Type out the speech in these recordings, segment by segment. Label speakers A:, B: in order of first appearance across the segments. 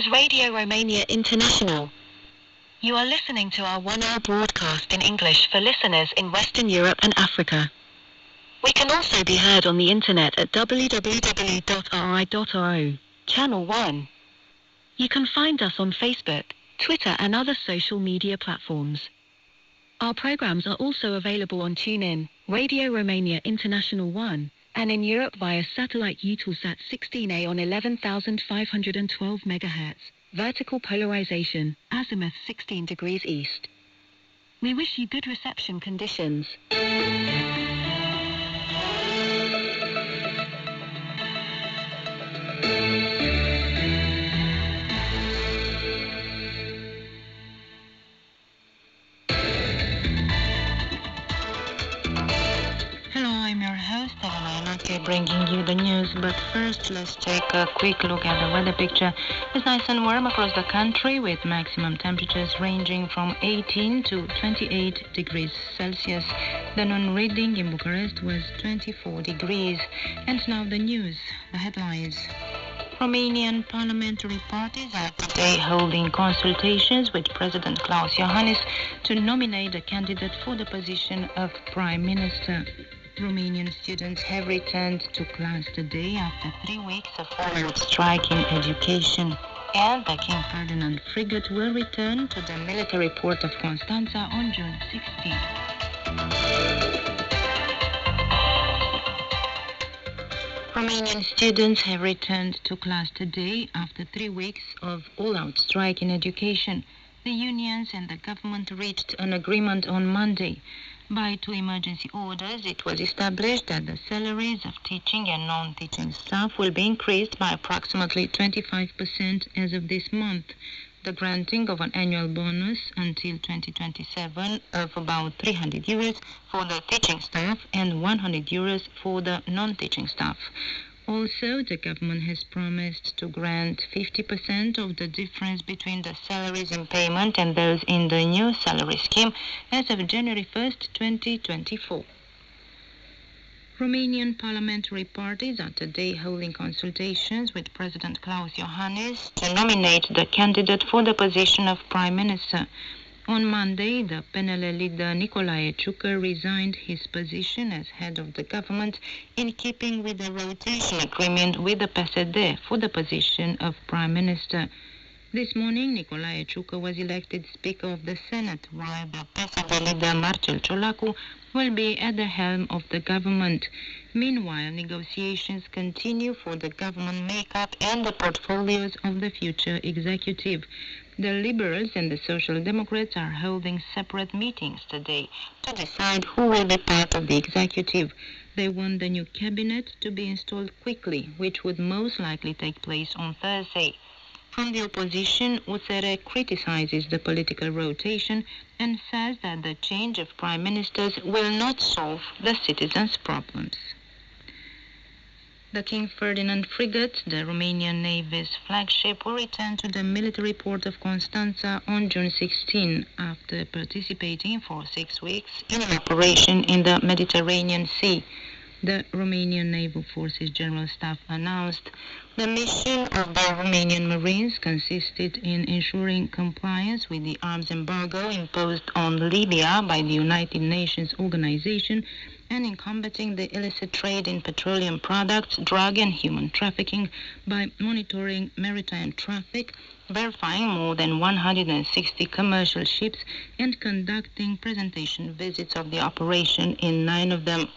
A: is Radio Romania International. You are listening to our one-hour broadcast in English for listeners in Western Europe and Africa. We can also be heard on the internet at www.ri.ro, Channel 1. You can find us on Facebook, Twitter and other social media platforms. Our programs are also available on TuneIn, Radio Romania International 1, and in Europe via satellite Eutelsat 16A on 11,512 MHz, vertical polarization, azimuth 16 degrees east. We wish you good reception conditions. Bringing you the news, but first let's take a quick look at the weather picture. It's nice and warm across the country with maximum temperatures ranging from 18 to 28 degrees Celsius. The noon reading in Bucharest was 24 degrees. And now the news, the headlines. Romanian parliamentary parties are today holding consultations with President Klaus Iohannis to nominate a candidate for the position of Prime Minister. Romanian students have returned to class today after 3 weeks of all-out strike in education. And the King Ferdinand frigate will return to the military port of Constanța on June 16. Romanian students have returned to class today after 3 weeks of all-out strike in education. The unions and the government reached an agreement on Monday. By 2 emergency orders, it was established that the salaries of teaching and non-teaching staff will be increased by approximately 25% as of this month. The granting of an annual bonus until 2027 of about €300 for the teaching staff and €100 for the non-teaching staff. Also, the government has promised to grant 50% of the difference between the salaries in payment and those in the new salary scheme as of January 1st, 2024. Romanian parliamentary parties are today holding consultations with President Klaus Iohannis to nominate the candidate for the position of Prime Minister. On Monday, the PNL leader Nicolae Ciucă resigned his position as head of the government in keeping with the rotation agreement with the PSD for the position of Prime Minister. This morning, Nicolae Ciucă was elected Speaker of the Senate, while the PSD leader Marcel Ciolacu will be at the helm of the government. Meanwhile, negotiations continue for the government makeup and the portfolios of the future executive. The Liberals and the Social Democrats are holding separate meetings today to decide who will be part of the executive. They want the new cabinet to be installed quickly, which would most likely take place on Thursday. From the opposition, USR criticizes the political rotation and says that the change of prime ministers will not solve the citizens' problems. The King Ferdinand frigate, the Romanian Navy's flagship, will return to the military port of Constanța on June 16 after participating for 6 weeks in an operation in the Mediterranean Sea. The Romanian Naval Forces General Staff announced the mission of the Romanian Marines consisted in ensuring compliance with the arms embargo imposed on Libya by the United Nations Organization and in combating the illicit trade in petroleum products, drug and human trafficking by monitoring maritime traffic, verifying more than 160 commercial ships and conducting presentation visits of the operation in 9 of them.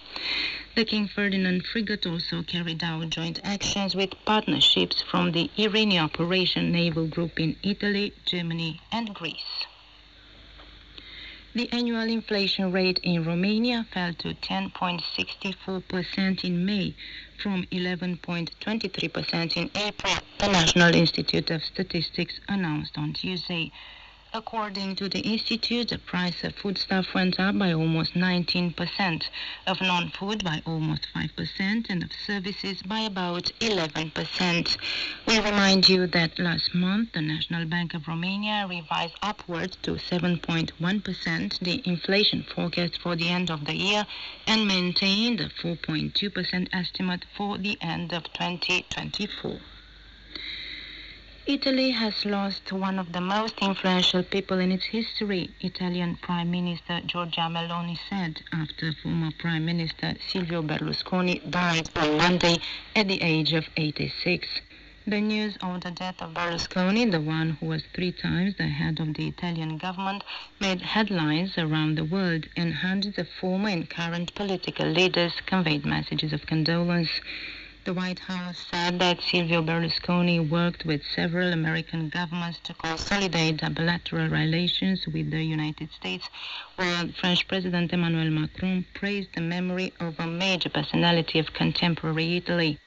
A: The King Ferdinand frigate also carried out joint actions with partnerships from the Irini Operation Naval Group in Italy, Germany and Greece. The annual inflation rate in Romania fell to 10.64% in May from 11.23% in April, the National Institute of Statistics announced on Tuesday. According to the Institute, the price of foodstuff went up by almost 19%, of non-food by almost 5%, and of services by about 11%. We remind you that last month, the National Bank of Romania revised upwards to 7.1% the inflation forecast for the end of the year and maintained a 4.2% estimate for the end of 2024. Italy has lost one of the most influential people in its history, Italian Prime Minister Giorgia Meloni said after former Prime Minister Silvio Berlusconi died on Monday at the age of 86. The news of the death of Berlusconi, the one who was 3 times the head of the Italian government, made headlines around the world, and hundreds of former and current political leaders conveyed messages of condolence. The White House said that Silvio Berlusconi worked with several American governments to consolidate bilateral relations with the United States, while French President Emmanuel Macron praised the memory of a major personality of contemporary Italy.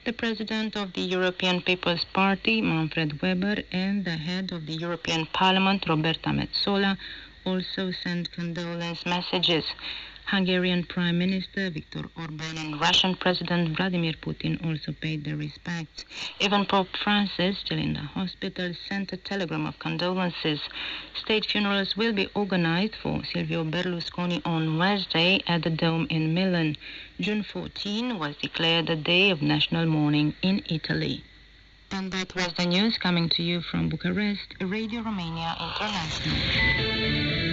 A: The president of the European People's Party, Manfred Weber, and the head of the European Parliament, Roberta Metsola, also sent condolence messages. Hungarian Prime Minister Viktor Orban and Russian President Vladimir Putin also paid their respects. Even Pope Francis, still in the hospital, sent a telegram of condolences. State funerals will be organized for Silvio Berlusconi on Wednesday at the Dome in Milan. June 14 was declared a day of national mourning in Italy. And that was the news coming to you from Bucharest, Radio Romania International.